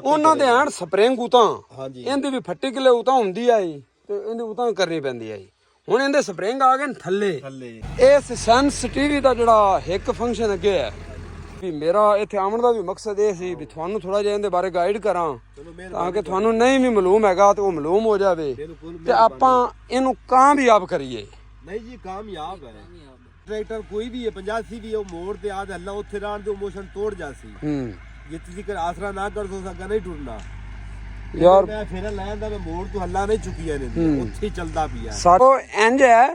ਉਹਨਾਂ ਦੇ ਆਣ ਸਪਰਿੰਗ ਉਤਾਂ ਇਹਦੀ ਵੀ ਫੱਟੀ ਕਿਲੇ ਉਤਾਂ ਹੁੰਦੀ ਆਈ ਤੇ ਇਹਦੀ ਉਤਾਂ ਕਰਨੀ ਪੈਂਦੀ ਆਈ। ਹੁਣ ਇਹਦੇ ਸਪਰਿੰਗ ਆ ਗਏ ਨੇ ਥੱਲੇ। ਇਸ ਸੈਂਸਿਟੀਵੀ ਦਾ ਜਿਹੜਾ ਇੱਕ ਫੰਕਸ਼ਨ ਅੱਗੇ ਹੈ ਵੀ ਮੇਰਾ ਇੱਥੇ ਆਉਣ ਦਾ ਵੀ ਮਕਸਦ ਇਹ ਸੀ ਵੀ ਤੁਹਾਨੂੰ ਥੋੜਾ ਜਿਹਾ ਇਹਦੇ ਬਾਰੇ ਗਾਈਡ ਕਰਾਂ ਤਾਂ ਕਿ ਤੁਹਾਨੂੰ ਨਹੀਂ ਵੀ ਮਾਲੂਮ ਹੈਗਾ ਤੇ ਉਹ ਮਾਲੂਮ ਹੋ ਜਾਵੇ ਤੇ ਆਪਾਂ ਇਹਨੂੰ ਕਾਮਯਾਬ ਕਰੀਏ। ਨਹੀਂ ਜੀ ਕਾਮਯਾਬ ਹੈ ट्रैक्टर कोई भी है 85 भी है मोड़ ते आज हल्ला उत्थे रान दे मोशन तोड़ जासी जितनी जिकर आसरा ना कर सो सका नहीं टूटना यार मैं फेरा लांदा मैं मोड़ तो हल्ला नहीं चुकी है ने उत्थे चलदा पिया सारो इंज है।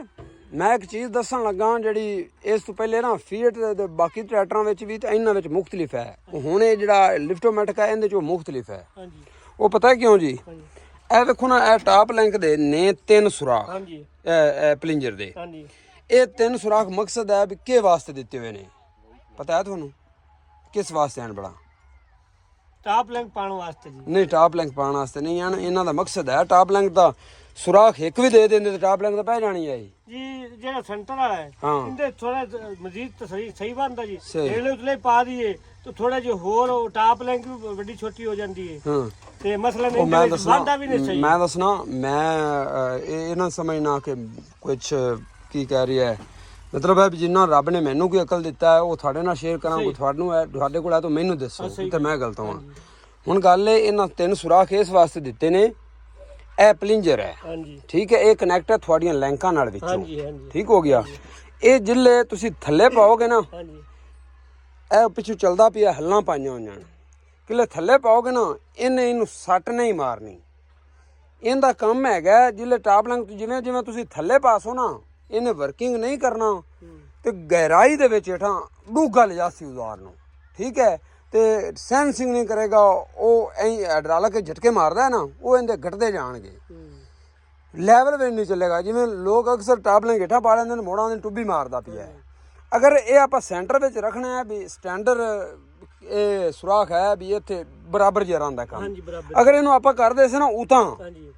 मैं एक चीज दसन लगा ਜਿਹੜੀ ਇਸ ਤੋਂ ਪਹਿਲੇ ਨਾ ਫੀਟ ਦੇ ਬਾਕੀ ਟਰੈਕਟਰਾਂ ਵਿੱਚ ਵੀ ਤੇ ਇਹਨਾਂ ਵਿੱਚ ਮੁxtਲਿਫ ਹੈ। ਹੁਣ ਇਹ ਜਿਹੜਾ ਲਿਫਟੋਮੈਟਿਕ ਹੈ ਇਹਦੇ ਚੋਂ ਮੁxtਲਿਫ ਹੈ। ਉਹ ਪਤਾ ਕਿਉਂ ਜੀ? ਇਹ ਵੇਖੋ ਨਾ ਇਹ ਟਾਪ ਲਿੰਕ ਦੇ ਨੇ 3 ਸੁਰਾਖ ਇਹ ਪਲਿੰਜਰ ਦੇ। ਇਹ 3 ਸੁਰਾਖ ਮਕਸਦ ਹੈ ਵੀ ਕਿਹ ਵਾਸਤੇ ਦਿੱਤੇ ਹੋਏ ਨੇ ਪਤਾ ਹੈ ਤੁਹਾਨੂੰ? ਕਿਸ ਵਾਸਤੇ ਹਨ ਬੜਾ? ਟਾਪ ਲਿੰਕ ਪਾਉਣ ਵਾਸਤੇ ਜੀ। ਨਹੀਂ ਟਾਪ ਲਿੰਕ ਪਾਉਣ ਵਾਸਤੇ ਨਹੀਂ ਹਨ। ਇਹਨਾਂ ਦਾ ਮਕਸਦ ਹੈ ਟਾਪ ਲਿੰਕ ਦਾ ਸੁਰਾਖ ਇੱਕ ਵੀ ਦੇ ਦਿੰਦੇ ਤੇ ਟਾਪ ਲਿੰਕ ਦਾ ਪੈ ਜਾਣੀ ਹੈ ਜੀ। ਜਿਹੜਾ ਸੈਂਟਰ ਵਾਲਾ ਹੈ ਇਹਦੇ ਥੋੜਾ ਮਜ਼ੀਦ ਸਹੀ ਬਣਦਾ ਜੀ। ਇਹਲੇ ਉਤਲੇ ਪਾ ਦਈਏ ਤਾਂ ਥੋੜਾ ਜਿਹਾ ਹੋਰ ਟਾਪ ਲਿੰਕ ਵੀ ਵੱਡੀ ਛੋਟੀ ਹੋ ਜਾਂਦੀ ਹੈ ਤੇ ਮਸਲਾ ਨਹੀਂ ਬਣਦਾ ਵੀ ਨਹੀਂ ਸਹੀ। ਮੈਂ ਦੱਸਣਾ ਮੈਂ ਇਹ ਨਾ ਸਮਝਣਾ ਕਿ ਕੁਝ ਕੀ ਕਹਿ ਰਹੀ ਹੈ ਮਤਲਬ ਹੈ ਵੀ ਜਿੰਨਾ ਰੱਬ ਨੇ ਮੈਨੂੰ ਕੋਈ ਅਕਲ ਦਿੱਤਾ ਹੈ ਉਹ ਤੁਹਾਡੇ ਨਾਲ ਸ਼ੇਅਰ ਕਰਾਂਗਾ। ਤੁਹਾਨੂੰ ਹੈ ਤੁਹਾਡੇ ਕੋਲ ਹੈ ਤਾਂ ਮੈਨੂੰ ਦੱਸੋ ਤੇ ਮੈਂ ਗਲਤ ਹਾਂ। ਹੁਣ ਗੱਲ ਇਹ ਇਹਨਾਂ 3 ਸੁਰਾਖ ਇਸ ਵਾਸਤੇ ਦਿੱਤੇ ਨੇ ਇਹ ਪਲਿੰਜਰ ਹੈ ਠੀਕ ਹੈ। ਇਹ ਕਨੈਕਟ ਹੈ ਤੁਹਾਡੀਆਂ ਲੈਂਕਾਂ ਨਾਲ ਵਿੱਚੋਂ ਠੀਕ ਹੋ ਗਿਆ। ਇਹ ਜਿੱਲੇ ਤੁਸੀਂ ਥੱਲੇ ਪਾਓਗੇ ਨਾ ਇਹ ਪਿੱਛੋਂ ਚੱਲਦਾ ਪਿਆ ਹੱਲਾਂ ਪਾਈਆਂ ਹੋਈਆਂ ਕਿਲੇ ਥੱਲੇ ਪਾਓਗੇ ਨਾ ਇਹਨੂੰ ਸੱਟ ਨਹੀਂ ਮਾਰਨੀ। ਇਹਦਾ ਕੰਮ ਹੈਗਾ ਜਿੱਲੇ ਟਾਪ ਲਿੰਕ ਜਿਵੇਂ ਜਿਵੇਂ ਤੁਸੀਂ ਥੱਲੇ ਪਾਸੋ ਨਾ ਇਹਨੇ ਵਰਕਿੰਗ ਨਹੀਂ ਕਰਨਾ ਤੇ ਗਹਿਰਾਈ ਦੇ ਵਿੱਚ ਹੇਠਾਂ ਡੂੰਘਾ ਲਿਜਾਸੀ ਉਜ਼ਾਰ ਨੂੰ ਠੀਕ ਹੈ ਤੇ ਸੈਂਸਿੰਗ ਨਹੀਂ ਕਰੇਗਾ। ਉਹ ਐਂ ਹਾਈਡ੍ਰੋਲਿਕ ਝਟਕੇ ਮਾਰਦਾ ਨਾ ਉਹ ਇਹਦੇ ਘਟਦੇ ਜਾਣਗੇ ਲੈਵਲ ਵੀ ਨਹੀਂ ਚੱਲੇਗਾ। ਜਿਵੇਂ ਲੋਕ ਅਕਸਰ ਟਾਪ ਲਿੰਕ ਹੇਠਾਂ ਪਾ ਲੈਂਦੇ ਨੇ ਮੋੜਾਂ ਦੀ ਟੁੱਬੀ ਮਾਰਦਾ ਪਿਆ। ਅਗਰ ਇਹ ਆਪਾਂ ਸੈਂਟਰ ਵਿੱਚ ਰੱਖਣਾ ਹੈ ਵੀ ਸਟੈਂਡਰਡ ਇਹ ਸੁਰਾਖ ਹੈ ਵੀ ਇੱਥੇ ਬਰਾਬਰ ਜਿਹਾ ਰਹਿੰਦਾ ਕੰਮ। ਅਗਰ ਇਹਨੂੰ ਆਪਾਂ ਕਰਦੇ ਸੀ ਨਾ ਉਤਾਂ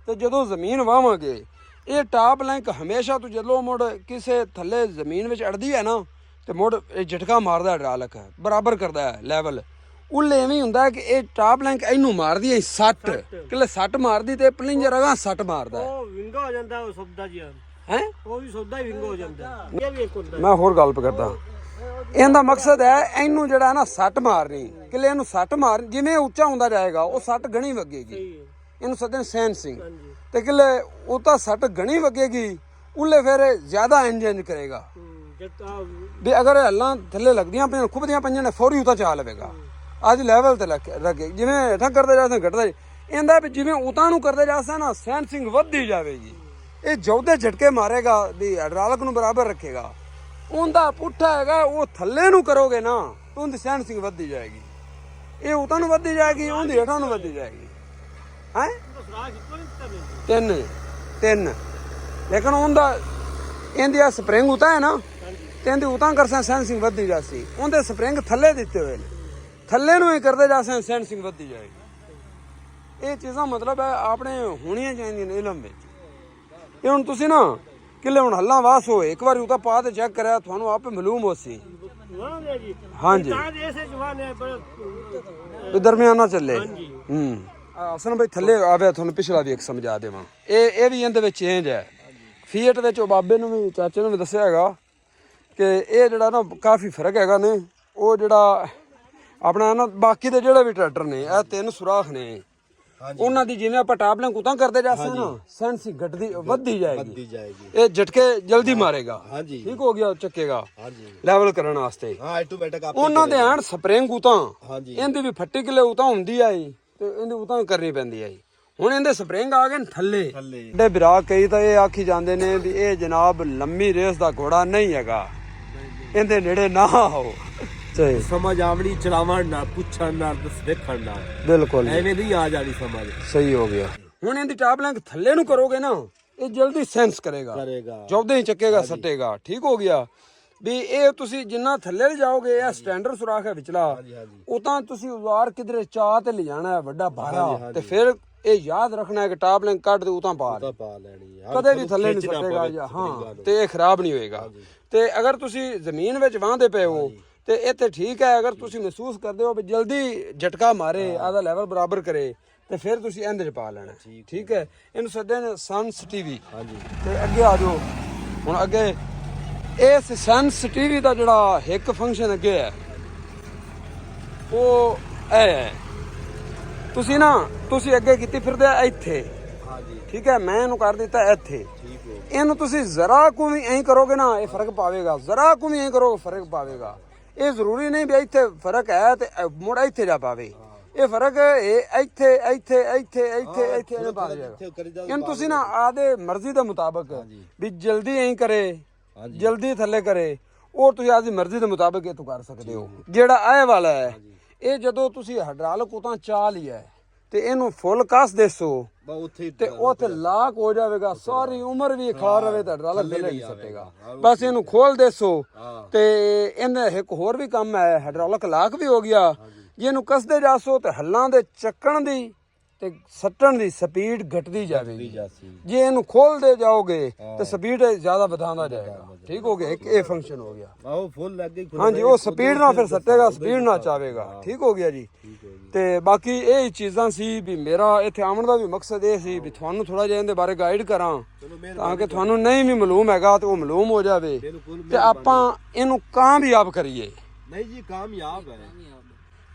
ਤੇ ਜਦੋਂ ਜ਼ਮੀਨ ਵਾਵਾਂਗੇ ਇਹ ਟਾਪ ਲਿੰਕ ਹਮੇਸ਼ਾ ਤੋਂ ਜਦੋਂ ਮੁੜ ਕਿਸੇ ਥੱਲੇ ਜ਼ਮੀਨ ਵਿੱਚ ਅੜਦੀ ਹੈ ਨਾ ਤੇ ਮੁੜ ਇਹ ਝਟਕਾ ਮਾਰਦਾ ਹਾਈਡ੍ਰੋਲਿਕ ਬਰਾਬਰ ਕਰਦਾ ਹੈ ਲੈਵਲ। ਉੱਲੇ ਐਵੇਂ ਹੁੰਦਾ ਕਿ ਇਹ ਟਾਪ ਲਿੰਕ ਇਹਨੂੰ ਮਾਰਦੀ ਹੈ ਸੱਟ ਕਿਲੇ ਸੱਟ ਮਾਰਦੀ ਤੇ ਪਲਿੰਜਰ ਅਗਾ ਸੱਟ ਮਾਰਦਾ ਉਹ ਵਿੰਗਾ ਹੋ ਜਾਂਦਾ ਉਹ ਸੌਦਾ ਜੀ ਹੈ ਉਹ ਵੀ ਸੌਦਾ ਹੀ ਵਿੰਗਾ ਹੋ ਜਾਂਦਾ। ਇਹ ਵੀ ਇੱਕ ਹੁੰਦਾ। ਮੈਂ ਹੋਰ ਗੱਲ ਕਰਦਾ ਇਹਦਾ ਮਕਸਦ ਹੈ ਇਹਨੂੰ ਜਿਹੜਾ ਨਾ ਸੱਟ ਮਾਰਨੀ ਕਿਲੇ ਇਹਨੂੰ ਸੱਟ ਮਾਰ ਜਿਵੇਂ ਉੱਚਾ ਹੁੰਦਾ ਜਾਏਗਾ ਉਹ ਸੱਟ ਘਣੀ ਵੱਗੇਗੀ। ਇਹਨੂੰ ਸੱਦਣ ਸੈਂਸਿੰਗ ਤੇ ਕਿਲੇ ਉਹ ਤਾਂ ਸੱਟ ਘਣੀ ਵੱਗੇਗੀ ਉੱਲੇ ਫਿਰ ਜ਼ਿਆਦਾ ਇੰਜਨ ਕਰੇਗਾ ਵੀ ਅਗਰ ਹੱਲਾਂ ਥੱਲੇ ਲੱਗਦੀਆਂ ਪਈਆਂ ਖੁੱਬਦੀਆਂ ਪਈਆਂ ਨੇ ਫੌਰੀ ਉਤਾਂ ਚਾ ਲਵੇਗਾ। ਅੱਜ ਲੈਵਲ ਤੇ ਲੱਗੇ ਜਿਵੇਂ ਹੇਠਾਂ ਕਰਦੇ ਜਾਂਦੇ ਘਟਦਾ ਇਹਦਾ ਵੀ ਜਿਵੇਂ ਉਤਾਂ ਨੂੰ ਕਰਦੇ ਜਾਂਦੇ ਨਾ ਸੈਂਸਿੰਗ ਵੱਧਦੀ ਜਾਵੇਗੀ। ਇਹ ਜੌਦੇ ਝਟਕੇ ਮਾਰੇਗਾ ਵੀ ਹਾਈਡ੍ਰੋਲਿਕ ਨੂੰ ਬਰਾਬਰ ਰੱਖੇਗਾ। ਉਹਦਾ ਪੁੱਠਾ ਹੈਗਾ ਉਹ ਥੱਲੇ ਨੂੰ ਕਰੋਗੇ ਨਾ ਤਾਂ ਉਹਦੀ ਸੈਂਸਿੰਗ ਵੱਧਦੀ ਜਾਏਗੀ। ਇਹ ਉਤਾਂ ਨੂੰ ਵੱਧਦੀ ਜਾਏਗੀ ਉਹਦੀ ਹੇਠਾਂ ਨੂੰ ਵੱਧਦੀ ਜਾਏਗੀ। ਹੈ 3 ਲੇਕਿਨ ਉਹਦਾ ਇਹਦੀ ਆ ਸਪਰਿੰਗ ਉਤਾਂ ਹੈ ਨਾ ਤੇ ਇਹਦੀ ਉਤਾਂ ਕਰਸਾਂ ਸੈਂਸਿੰਗ ਵੱਧਦੀ ਜਾਸੀ। ਉਹਦੇ ਸਪਰਿੰਗ ਥੱਲੇ ਦਿੱਤੇ ਹੋਏ ਨੇ ਥੱਲੇ ਨੂੰ ਹੀ ਕਰਦੇ ਜਾਸਾਂ ਸੈਂਸਿੰਗ ਵੱਧਦੀ ਜਾਏਗੀ। ਇਹ ਚੀਜ਼ਾਂ ਮਤਲਬ ਹੈ ਆਪਣੇ ਹੋਣੀਆਂ ਚਾਹੀਦੀਆਂ ਨੇ ਇਲਮ ਵਿੱਚ। ਇਹ ਹੁਣ ਤੁਸੀਂ ਨਾ ਕਿਲੇ ਹੁਣ ਹੱਲਾਂ ਵਾਸ ਹੋਏ ਇੱਕ ਵਾਰੀ ਉਤਾਂ ਪਾ ਤੇ ਚੈੱਕ ਕਰਿਆ ਤੁਹਾਨੂੰ ਆਪੇ ਮਾਲੂਮ ਹੋ ਸੀ। ਹਾਂਜੀ ਦਰਮਿਆਨਾ ਚੱਲੇ ਅਸਲ ਬਈ ਥੱਲੇ ਆਵੇ ਤੁਹਾਨੂੰ ਪਿਛਲਾ ਵੀ ਇੱਕ ਸਮਝਾ ਦੇਵਾਂ। ਇਹ ਵੀ ਇਹਦੇ ਵਿੱਚ ਚੇਂਜ ਹੈ। ਫੀਟ ਵਿੱਚ ਉਹ ਬਾਬੇ ਨੂੰ ਵੀ ਚਾਚੇ ਨੂੰ ਵੀ ਦੱਸਿਆ ਹੈਗਾ ਕਿ ਇਹ ਜਿਹੜਾ ਨਾ ਕਾਫੀ ਫਰਕ ਹੈਗਾ ਨੇ। ਉਹ ਜਿਹੜਾ ਆਪਣਾ ਨਾ ਬਾਕੀ ਦੇ ਜਿਹੜੇ ਵੀ ਟਰੈਕਟਰ ਨੇ ਇਹ 3 ਸੁਰਾਖ ਨੇ ਉਹਨਾਂ ਦੀ ਜਿਵੇਂ ਆਪਾਂ ਟਾਪ ਲਿੰਕ ਉਤਾਂ ਕਰਦੇ ਜਾਂਦੇ ਨਾ ਸੈਂਸਿੰਗ ਘਟਦੀ ਵੱਧਦੀ ਜਾਏਗੀ। ਇਹ ਝਟਕੇ ਜਲਦੀ ਮਾਰੇਗਾ ਠੀਕ ਹੋ ਗਿਆ ਚੱਕੇਗਾ ਲੈਵਲ ਕਰਨ ਵਾਸਤੇ। ਉਹਨਾਂ ਦੇ ਆਣ ਸਪਰਿੰਗ ਉਤਾਂ ਇਹਦੀ ਵੀ ਫੱਟੀ ਕਿਲੇ ਉਤਾਂ ਹੁੰਦੀ ਆਈ ਤੇ ਇਹਦੀ ਉਤਾਂ ਕਰਨੀ ਪੈਂਦੀ ਆਈ। ਹੁਣ ਇਹਦੇ ਸਪਰਿੰਗ ਆ ਗਏ ਥੱਲੇ ਦੇ ਵਿਰਾਗ ਕਈ ਤਾਂ ਇਹ ਆਖੀ ਜਾਂਦੇ ਨੇ ਵੀ ਇਹ ਜਨਾਬ ਲੰਮੀ ਰੇਸ ਦਾ ਘੋੜਾ ਨਹੀਂ ਹੈਗਾ ਇਹਦੇ ਨੇੜੇ ਨਾ ਆਓ। ਸਮਝ ਆਵਣੀ ਚਲਾਵਣ ਨਾ ਪੁੱਛਣ ਨਾ ਦੇਖਣ ਨਾ ਬਿਲਕੁਲ ਐਵੇਂ ਨਹੀਂ ਆ ਜਾਣੀ ਸਮਝ। ਸਹੀ ਹੋ ਗਿਆ। ਹੁਣ ਇਹਦੀ ਟਾਪ ਲਿੰਕ ਥੱਲੇ ਨੂੰ ਕਰੋਗੇ ਨਾ ਇਹ ਜਲਦੀ ਸੈਂਸ ਕਰੇਗਾ ਜੌਦੇ ਹੀ ਚੱਕੇਗਾ ਸੱਟੇਗਾ ਠੀਕ ਹੋ ਗਿਆ। ਵੀ ਇਹ ਤੁਸੀਂ ਜਿੰਨਾ ਥੱਲੇ ਜਾਓਗੇ ਇਹ ਸਟੈਂਡਰਡ ਸੁਰਾਖ ਹੈ ਵਿਚਲਾ ਉਹ ਤਾਂ ਤੁਸੀਂ ਉਜ਼ਾਰ ਕਿਧਰੇ ਚਾਹ ਤੇ ਲਿਜਾਣਾ ਹੈ ਵੱਡਾ ਭਾਰਾ ਤੇ ਫਿਰ ਇਹ ਯਾਦ ਰੱਖਣਾ ਹੈ ਕਿ ਟਾਪ ਲਿੰਕ ਕੱਢ ਦੇ ਉਤਾਂ ਪਾ ਲੈਣੀ ਕਦੇ ਵੀ ਥੱਲੇ ਨਹੀਂ ਸੱਟੇਗਾ। ਹਾਂ ਤੇ ਇਹ ਖਰਾਬ ਨਹੀਂ ਹੋਏਗਾ। ਤੇ ਅਗਰ ਤੁਸੀਂ ਜ਼ਮੀਨ ਵਿੱਚ ਵਾਹੁੰਦੇ ਪਏ ਹੋ ਤੇ ਇੱਥੇ ਠੀਕ ਹੈ ਅਗਰ ਤੁਸੀਂ ਮਹਿਸੂਸ ਕਰਦੇ ਹੋ ਵੀ ਜਲਦੀ ਝਟਕਾ ਮਾਰੇ ਆਦਾ ਲੈਵਲ ਬਰਾਬਰ ਕਰੇ ਤੇ ਫਿਰ ਤੁਸੀਂ ਇਹਦੇ ਚ ਪਾ ਲੈਣਾ ਠੀਕ ਹੈ। ਇਹਨੂੰ ਸੱਦੇ ਨੇ ਸਨਸ ਟੀਵੀ। ਹਾਂਜੀ ਤੇ ਅੱਗੇ ਆ ਜਾਓ ਹੁਣ ਅੱਗੇ ਇਸ ਸਨਸ ਟੀਵੀ ਦਾ ਜਿਹੜਾ ਇੱਕ ਫੰਕਸ਼ਨ ਅੱਗੇ ਹੈ ਉਹ ਇਹ ਹੈ ਤੁਸੀਂ ਅੱਗੇ ਕੀਤੀ ਫਿਰਦੇ ਇੱਥੇ ਹਾਂਜੀ ਠੀਕ ਹੈ। ਮੈਂ ਇਹਨੂੰ ਕਰ ਦਿੱਤਾ ਇੱਥੇ ਇਹਨੂੰ ਤੁਸੀਂ ਜ਼ਰਾ ਕੁ ਵੀ ਐਂ ਕਰੋਗੇ ਨਾ ਇਹ ਫਰਕ ਪਾਵੇਗਾ, ਜ਼ਰਾ ਕੁ ਵੀ ਐਂ ਕਰੋਗੇ ਫਰਕ ਪਾਵੇਗਾ। ਇਹ ਜ਼ਰੂਰੀ ਨਹੀਂ ਵੀ ਇੱਥੇ ਫਰਕ ਹੈ ਤੇ ਮੁੜ ਇੱਥੇ ਜਾ ਪਾਵੇ, ਇਹ ਫਰਕ ਇਹ ਇੱਥੇ ਇੱਥੇ ਇੱਥੇ ਇੱਥੇ ਇੱਥੇ ਇਹਨੇ ਪਾ ਜਾਏਗਾ। ਇਹਨੂੰ ਤੁਸੀਂ ਨਾ ਆਦੇ ਮਰਜ਼ੀ ਦੇ ਮੁਤਾਬਕ ਵੀ ਜਲਦੀ ਐਂ ਕਰੇ ਜਲਦੀ ਥੱਲੇ ਕਰੇ ਉਹ ਤੁਸੀਂ ਆਪਦੀ ਮਰਜ਼ੀ ਦੇ ਮੁਤਾਬਕ ਇਹ ਤੋਂ ਕਰ ਸਕਦੇ ਹੋ। ਜਿਹੜਾ ਇਹ ਵਾਲਾ ਹੈ ਇਹ ਜਦੋਂ ਤੁਸੀਂ ਹਾਈਡ੍ਰੋਲਿਕ ਉਤਾਂ ਚਾਲ ਹੀ ਹੈ ਤੇ ਇਹਨੂੰ ਫੁੱਲ ਕਸ ਦੇਸੋ ਤੇ ਉੱਥੇ ਲਾਕ ਹੋ ਜਾਵੇਗਾ, ਸਾਰੀ ਉਮਰ ਵੀ ਖੜਾ ਰਵੇ ਤਾਂ ਹਾਈਡ੍ਰੋਲਿਕ ਥੱਲੇ ਨਹੀਂ ਸੱਟੇਗਾ। ਬਸ ਇਹਨੂੰ ਖੋਲ ਦੇਸੋ ਤੇ ਇਹਨੇ ਇੱਕ ਹੋਰ ਵੀ ਕੰਮ ਹੈ, ਹਾਈਡ੍ਰੋਲਿਕ ਲਾਕ ਵੀ ਹੋ ਗਿਆ। ਜੇ ਇਹਨੂੰ ਕਸਦੇ ਜਾਸੋ ਤੇ ਹੱਲਾਂ ਦੇ ਚੱਕਣ ਦੀ ਤੇ ਸੱਟਣ ਦੀ ਸਪੀਡ ਘਟਦੀ ਜਾਵੇਗੀ। ਜੇ ਇਹਨੂੰ ਖੋਲਦੇ ਜਾਓਗੇ ਤੇ ਸਪੀਡ ਜ਼ਿਆਦਾ ਵਧਾਉਂਦਾ ਜਾਏਗਾ। ਠੀਕ ਹੋ ਗਿਆ, ਇੱਕ ਇਹ ਫੰਕਸ਼ਨ ਹੋ ਗਿਆ। ਆਓ ਫੁੱਲ ਲੱਗ ਗਈ ਹਾਂਜੀ ਉਹ ਸਪੀਡ ਨਾਲ ਫਿਰ ਸੱਟੇਗਾ, ਸਪੀਡ ਨਾਲ ਚਾਵੇਗਾ। ਠੀਕ ਹੋ ਗਿਆ ਜੀ। ਤੇ ਬਾਕੀ ਇਹ ਚੀਜ਼ਾਂ ਸੀ ਵੀ ਮੇਰਾ ਇੱਥੇ ਆਉਣ ਦਾ ਵੀ ਮਕਸਦ ਇਹ ਸੀ ਵੀ ਤੁਹਾਨੂੰ ਥੋੜਾ ਜਿਹਾ ਇਹਦੇ ਬਾਰੇ ਗਾਈਡ ਕਰਾਂ ਤਾਂ ਕਿ ਤੁਹਾਨੂੰ ਨਹੀਂ ਵੀ ਮਾਲੂਮ ਹੈਗਾ ਤੇ ਉਹ ਮਾਲੂਮ ਹੋ ਜਾਵੇ ਤੇ ਆਪਾਂ ਇਹਨੂੰ ਕਾਮਯਾਬ ਕਰੀਏ। ਨਹੀਂ ਜੀ ਕਾਮਯਾਬ ਹੈ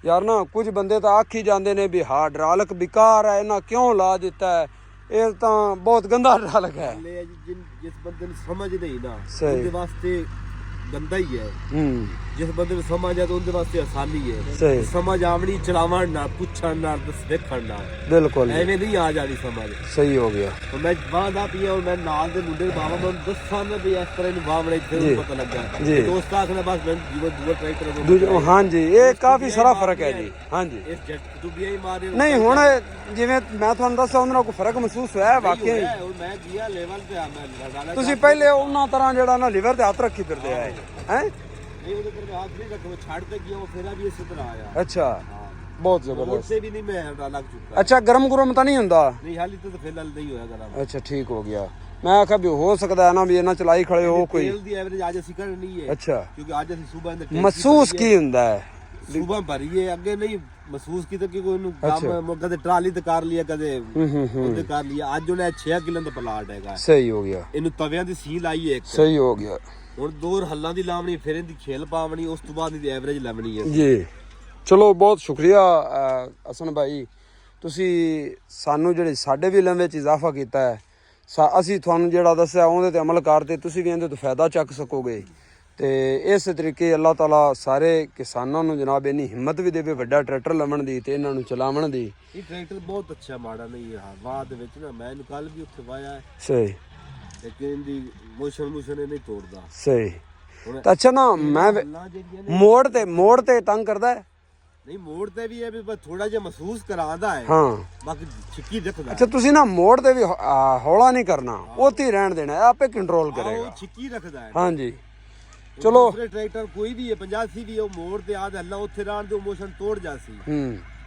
ਯਾਰ ਨਾ ਕੁਝ ਬੰਦੇ ਤਾਂ ਆਖ ਹੀ ਜਾਂਦੇ ਨੇ ਵੀ ਹਾਈਡ੍ਰੋਲਿਕ ਬੇਕਾਰ ਹੈ, ਇਹਨਾਂ ਕਿਉਂ ਲਾ ਦਿੱਤਾ ਹੈ, ਇਹ ਤਾਂ ਬਹੁਤ ਗੰਦਾ ਹਾਈਡ੍ਰੋਲਿਕ ਹੈ। ਜਿਸ ਬੰਦੇ ਨੂੰ ਸਮਝ ਨਹੀਂ ਨਾ ਉਹਦੇ ਵਾਸਤੇ ਗੰਦਾ ਹੀ ਹੈ। ਜਿਸ ਬੰਦੇ ਨੂੰ ਸਮਝ ਆ ਤਾਂ ਉਹਦੇ ਵਾਸਤੇ ਆਸਾਨੀ ਹੈ। ਸਮਝ ਆਵਣੀ ਚਲਾਵਣ ਨਾਲ ਪੁੱਛਣ ਨਾਲ ਦੇਖਣ ਨਾਲ ਬਿਲਕੁਲ ਐਵੇਂ ਨਹੀਂ ਆ ਜਾਣੀ ਸਮਝ। ਸਹੀ ਹੋ ਗਿਆ। ਮੈਂ ਬਾਦਾ ਪੀਆ ਮੈਂ ਨਾਲ ਦੇ ਮੁੰਡੇ ਬਾਬਾ ਨੂੰ ਦੱਸਾਂ ਨਾ ਵੀ ਇਸ ਤਰ੍ਹਾਂ ਨੂੰ ਬਾਵੜੇ ਤੇ ਪਤਾ ਲੱਗਾ ਦੋਸਤ ਆਖਣਾ ਬਸ ਮੈਂ ਦੂਆ ਟਰੈਕਟਰ ਹਾਂਜੀ ਇਹ ਕਾਫੀ ਸਾਰਾ ਫਰਕ ਹੈ ਜੀ। ਹਾਂਜੀ ਇਸ ਜੱਟ ਤੂੰ ਵੀ ਮਾਰੇ ਨਹੀਂ ਹੁਣ ਜਿਵੇਂ ਮੈਂ ਤੁਹਾਨੂੰ ਦੱਸਿਆ ਉਹਨਾਂ ਨਾਲ ਕੋਈ ਫਰਕ ਮਹਿਸੂਸ ਹੋਇਆ ਵਾਕਈ। ਮੈਂ ਗਿਆ ਲੈਵਲ ਤੇ ਆ ਮੈਂ ਤੁਸੀਂ ਪਹਿਲੇ ਉਹਨਾਂ ਤਰ੍ਹਾਂ ਜਿਹੜਾ ਨਾ ਲਿਵਰ ਤੇ ਹੱਥ ਰੱਖੀ ਫਿਰਦੇ ਆਏ ਹੈ नहीं उधर करके हाथ नहीं रखो छाड़ते गया वो फेरा भी इसी तरह आया। अच्छा बहुत जबरदस्त से भी नहीं मैं लग चुका। अच्छा गरम गुरम तो नहीं हुंदा नहीं हाली तो फेरा नहीं होया गरम। अच्छा ठीक हो गया। मैं आखा भी हो सकता है ना भी इना चलाई खड़े हो कोई तेल दी एवरेज आज ਅਸੀਂ करनी है। अच्छा क्योंकि आज ਅਸੀਂ सुबह ਦੇ महसूस ਕੀ ਹੁੰਦਾ ਹੈ सुबह भरिए ਅੱਗੇ ਨਹੀਂ महसूस ਕੀਤਾ ਕਿ ਕੋਈ ਨੂੰ ਕੰਮ ਕਦੇ ਟਰਾਲੀ ਤੇ ਕਰ ਲਿਆ ਕਦੇ ਉਹਦੇ ਕਰ ਲਿਆ। ਅੱਜ ਉਹਨੇ 6 ਕਿਲੋ ਦਾ ਪਲਾਟ ਹੈਗਾ। ਸਹੀ ਹੋ ਗਿਆ। ਇਹਨੂੰ ਤਵਿਆਂ ਦੀ ਸੀਲ ਆਈ ਹੈ ਇੱਕ। ਸਹੀ ਹੋ ਗਿਆ। ਹੁਣ ਦੂਰ ਹੱਲਾਂ ਦੀ ਲਾਵਣੀ ਫਿਰ ਇਹਦੀ ਖੇਲ ਪਾਵਣੀ ਉਸ ਤੋਂ ਬਾਅਦ ਇਹਦੀ ਐਵਰੇਜ ਲੈਵਣੀ ਹੈ ਜੀ। ਚਲੋ ਬਹੁਤ ਸ਼ੁਕਰੀਆ ਹਸਨ ਭਾਈ ਤੁਸੀਂ ਸਾਨੂੰ ਜਿਹੜੇ ਸਾਡੇ ਵੀ ਇਲਮ ਵਿੱਚ ਇਜ਼ਾਫਾ ਕੀਤਾ ਹੈ। ਅਸੀਂ ਤੁਹਾਨੂੰ ਜਿਹੜਾ ਦੱਸਿਆ ਉਹਦੇ ਤੇ ਅਮਲ ਕਰਦੇ ਤੁਸੀਂ ਵੀ ਇਹਦੇ ਤੋਂ ਫਾਇਦਾ ਚੱਕ ਸਕੋਗੇ ਤੇ ਇਸ ਤਰੀਕੇ ਅੱਲਾਹ ਤਾਲਾ ਸਾਰੇ ਕਿਸਾਨਾਂ ਨੂੰ ਜਨਾਬ ਇੰਨੀ ਹਿੰਮਤ ਵੀ ਦੇਵੇ ਵੱਡਾ ਟਰੈਕਟਰ ਲਵਣ ਦੀ ਤੇ ਇਹਨਾਂ ਨੂੰ ਚਲਾਵਣ ਦੀ। ਇਹ ਟਰੈਕਟਰ ਬਹੁਤ ਅੱਛਾ ਮਾੜਾ ਨਹੀਂ ਹੈ ਵਾਹ ਦੇ ਵਿੱਚ ਨਾ ਮੈਂ ਇਹਨੂੰ ਕੱਲ ਵੀ ਉੱਥੇ ਵਾਇਆ ਹੈ। ਸਹੀ ਲੇਕਿਨ ਦੀ ਮੋਸ਼ਨ ਨਹੀਂ ਤੋੜਦਾ। ਸਹੀ ਤਾਂ ਅੱਛਾ ਨਾ ਮੈਂ ਮੋੜ ਤੇ ਤੰਗ ਕਰਦਾ ਹੈ ਨਹੀਂ ਮੋੜ ਤੇ ਵੀ ਹੈ ਵੀ ਬਸ ਥੋੜਾ ਜਿਹਾ ਮਹਿਸੂਸ ਕਰਾਉਂਦਾ ਹੈ। ਹਾਂ ਬਾਕੀ ਛਿੱਕੀ ਰੱਖਦਾ। ਅੱਛਾ ਤੁਸੀਂ ਨਾ ਮੋੜ ਤੇ ਵੀ ਹੌਲਾ ਨਹੀਂ ਕਰਨਾ ਉੱਥੇ ਹੀ ਰਹਿਣ ਦੇਣਾ ਆਪੇ ਕੰਟਰੋਲ ਕਰੇਗਾ। ਉਹ ਛਿੱਕੀ ਰੱਖਦਾ ਹੈ। ਹਾਂਜੀ ਚਲੋ ਟਰੈਕਟਰ ਕੋਈ ਵੀ ਹੈ 85 ਵੀ ਉਹ ਮੋੜ ਤੇ ਆਦ ਹੱਲਾ ਉੱਥੇ ਰਹਿਣ ਦੇ ਮੋਸ਼ਨ ਤੋੜ ਜਾਸੀ।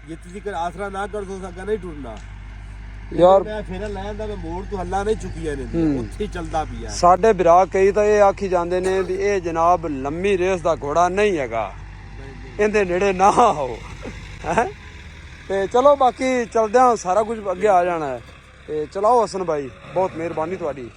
ਜੇ ਤੁਸੀਂ ਕਰ ਆਸਰਾ ਨਾ ਕਰ ਸੋ ਸਕਾ ਨਹੀਂ ਟੁਰਨਾ ਯਾਰ। ਮੈਂ ਫੇਰ ਲੈ ਆਂਦਾ ਮੈਂ ਮੋੜ ਤੋਂ ਹੱਲਾ ਨਹੀਂ ਚੁੱਕੀਆਂ ਨੇ ਉੱਥੇ ਹੀ ਚੱਲਦਾ ਪਿਆ। ਸਾਡੇ ਵਿਰਾ ਕਈ ਤਾਂ ਇਹ ਆਖੀ ਜਾਂਦੇ ਨੇ ਵੀ ਇਹ ਜਨਾਬ ਲੰਮੀ ਰੇਸ ਦਾ ਘੋੜਾ ਨਹੀਂ ਹੈਗਾ ਇਹਦੇ ਨੇੜੇ ਨਾ ਆਓ ਹੈ। ਤੇ ਚਲੋ ਬਾਕੀ ਚਲਦਿਆਂ ਸਾਰਾ ਕੁਝ ਅੱਗੇ ਆ ਜਾਣਾ ਹੈ ਤੇ ਚਲਾਓ ਹਸਨ ਭਾਈ ਬਹੁਤ ਮਿਹਰਬਾਨੀ ਤੁਹਾਡੀ।